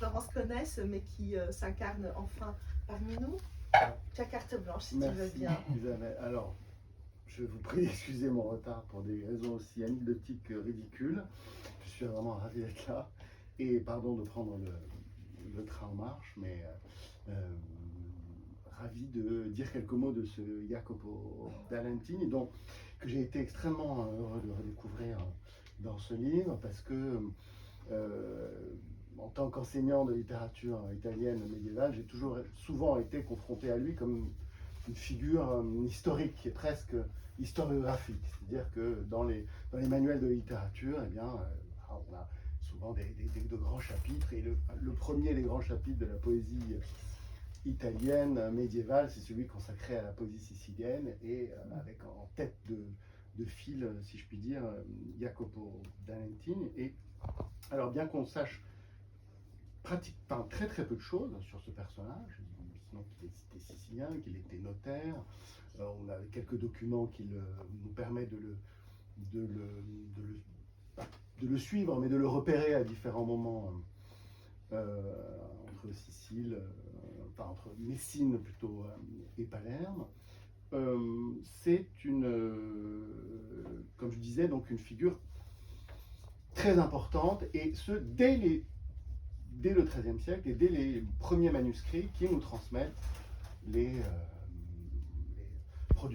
Florence connaisse, mais qui s'incarne enfin parmi nous. Tu as carte blanche si Merci, tu veux bien. Isabelle. Alors, je vous prie d'excuser mon retard pour des raisons aussi anecdotiques que ridicules. Je suis vraiment ravi d'être là. Et pardon de prendre le train en marche, mais ravi de dire quelques mots de ce Jacopo Valentini, donc, que j'ai été extrêmement heureux de redécouvrir dans ce livre, parce que en tant qu'enseignant de littérature italienne médiévale, j'ai souvent été confronté à lui comme une figure historique et presque historiographique. C'est-à-dire que dans les manuels de littérature, eh bien, on a souvent de grands chapitres, et le premier des grands chapitres de la poésie italienne médiévale, c'est celui consacré à la poésie sicilienne, et avec en tête de fil, si je puis dire, Jacopo Valentini. Et alors, bien qu'on sache très très peu de choses sur ce personnage, sinon qu'il était sicilien, qu'il était notaire, on a quelques documents qui nous permettent de le suivre, mais de le repérer à différents moments entre Sicile, entre Messine plutôt et Palerme. C'est comme je disais, donc une figure très importante, et ce dès le XIIIe siècle et dès les premiers manuscrits qui nous transmettent les